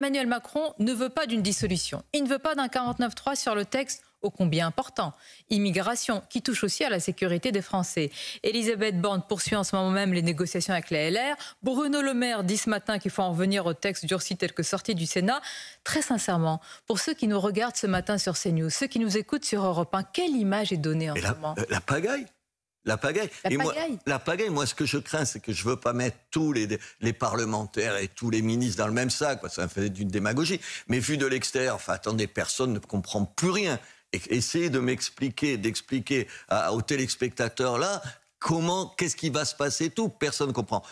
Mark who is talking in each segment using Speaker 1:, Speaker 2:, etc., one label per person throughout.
Speaker 1: Emmanuel Macron ne veut pas d'une dissolution. Il ne veut pas d'un 49.3 sur le texte ô combien important, immigration, qui touche aussi à la sécurité des Français. Elisabeth Borne poursuit en ce moment même les négociations avec les LR. Bruno Le Maire dit ce matin qu'il faut en revenir au texte durci tel que sorti du Sénat. Très sincèrement, pour ceux qui nous regardent ce matin sur CNews, ceux qui nous écoutent sur Europe 1, quelle image est donnée en ce moment ?
Speaker 2: La pagaille. La pagaille. La pagaille, moi, ce que je crains, c'est que je ne veux pas mettre tous les parlementaires et tous les ministres dans le même sac, parce que ça fait d'une démagogie. Mais vu de l'extérieur, enfin, attendez, personne ne comprend plus rien. Et essayez de d'expliquer aux téléspectateurs là, qu'est-ce qui va se passer, tout, personne ne comprend.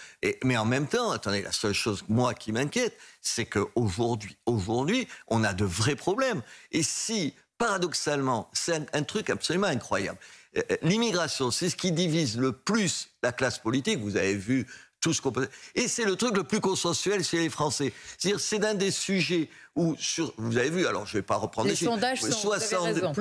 Speaker 2: Mais en même temps, attendez, la seule chose, moi, qui m'inquiète, c'est qu'aujourd'hui, on a de vrais problèmes. Et si, paradoxalement, c'est un truc absolument incroyable. L'immigration, c'est ce qui divise le plus la classe politique. Vous avez vu tout ce qu'on peut... Et c'est le truc le plus consensuel chez les Français. C'est-à-dire, c'est un des sujets où, vous avez vu, alors je ne vais pas reprendre
Speaker 1: les sondages,
Speaker 2: plus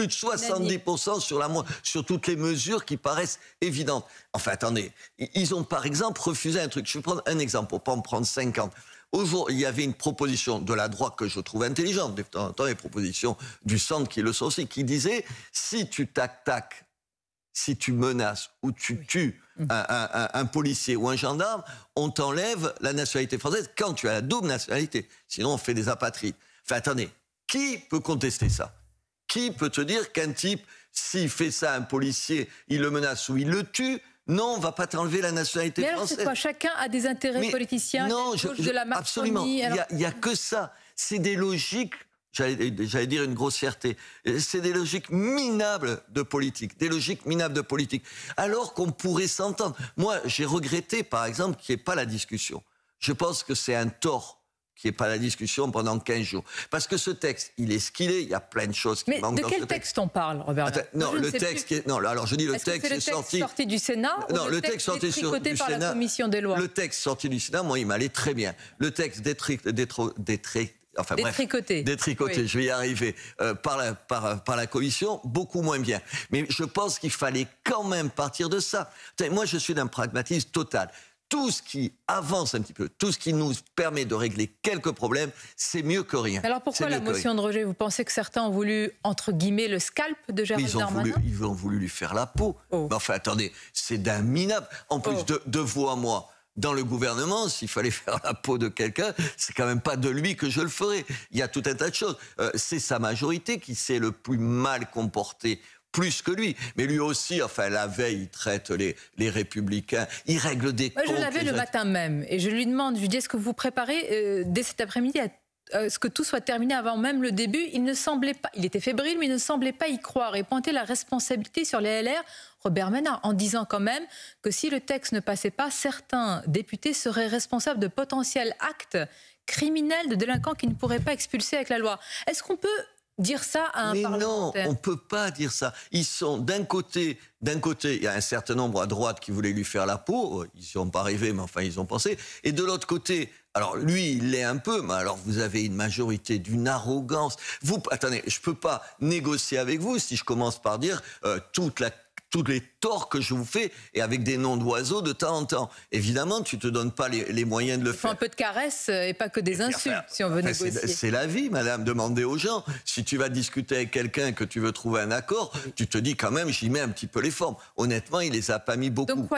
Speaker 2: de 70% sur toutes les mesures qui paraissent évidentes. Enfin, attendez, ils ont par exemple refusé un truc. Je vais prendre un exemple pour ne pas en prendre 50. Aujourd'hui, il y avait une proposition de la droite que je trouve intelligente, de temps en temps, les propositions du centre qui le sont aussi, qui disait, si tu si tu menaces ou tu tues un policier ou un gendarme, on t'enlève la nationalité française quand tu as la double nationalité. Sinon, on fait des apatrides. Enfin, attendez, qui peut contester ça ? Qui peut te dire qu'un type, s'il fait ça à un policier, il le menace ou il le tue, non, on ne va pas t'enlever la nationalité française.
Speaker 1: Mais alors, c'est quoi ? Chacun a des intérêts politiciens,
Speaker 2: non,
Speaker 1: de la Macronie.
Speaker 2: Absolument, il n'y a que ça. C'est des logiques... J'allais dire une grossièreté. C'est des logiques minables de politique. Alors qu'on pourrait s'entendre. Moi, j'ai regretté, par exemple, qu'il n'y ait pas la discussion. Je pense que c'est un tort qu'il n'y ait pas la discussion pendant 15 jours. Parce que ce texte, il est ce qu'il est. Il y a plein de choses qui manquent dans ce texte.
Speaker 1: De quel texte on parle, Robert ?
Speaker 2: Non, le texte qui est... Non, alors je dis le texte qui est sorti...
Speaker 1: sorti du Sénat ou le texte détricoté par la Commission des lois ?
Speaker 2: Le texte sorti du Sénat, moi, il m'allait très bien. Le texte détricoté, oui. Je vais y arriver, par la commission, beaucoup moins bien. Mais je pense qu'il fallait quand même partir de ça. Moi, je suis d'un pragmatisme total. Tout ce qui avance un petit peu, tout ce qui nous permet de régler quelques problèmes, c'est mieux que rien.
Speaker 1: Alors pourquoi la motion de rejet ? Vous pensez que certains ont voulu, entre guillemets, le scalp de Gérald Darmanin ?
Speaker 2: Ils ont voulu lui faire la peau.
Speaker 1: Oh.
Speaker 2: Mais enfin, attendez, c'est d'un minable. En plus de vous à moi, dans le gouvernement, s'il fallait faire la peau de quelqu'un, c'est quand même pas de lui que je le ferais. Il y a tout un tas de choses. C'est sa majorité qui s'est le plus mal comportée, plus que lui. Mais lui aussi, enfin, la veille, il traite les Républicains, il règle des comptes.
Speaker 1: Je l'avais le matin même, et je lui demande, je lui dis, est-ce que vous préparez dès cet après-midi à ce que tout soit terminé avant même le début ? Il ne semblait pas, il était fébrile, mais il ne semblait pas y croire et pointer la responsabilité sur les LR, Robert Ménard, en disant quand même que si le texte ne passait pas, certains députés seraient responsables de potentiels actes criminels de délinquants qui ne pourraient pas expulser avec la loi. Est-ce qu'on peut dire ça à un parlementaire ?
Speaker 2: Non, on ne peut pas dire ça. Ils sont d'un côté, il y a un certain nombre à droite qui voulaient lui faire la peau, ils n'y sont pas arrivés, mais enfin ils ont pensé, et de l'autre côté, alors lui il l'est un peu, mais alors vous avez une majorité d'une arrogance. Attendez, je ne peux pas négocier avec vous si je commence par dire tous les torts que je vous fais, et avec des noms d'oiseaux de temps en temps. Évidemment, tu ne te donnes pas les moyens de le faire.
Speaker 1: Il faut un peu de caresses et pas que des insultes, si on veut négocier.
Speaker 2: C'est la vie, madame. Demandez aux gens. Si tu vas discuter avec quelqu'un que tu veux trouver un accord, tu te dis quand même, j'y mets un petit peu les formes. Honnêtement, il les a pas mis beaucoup.
Speaker 1: Donc,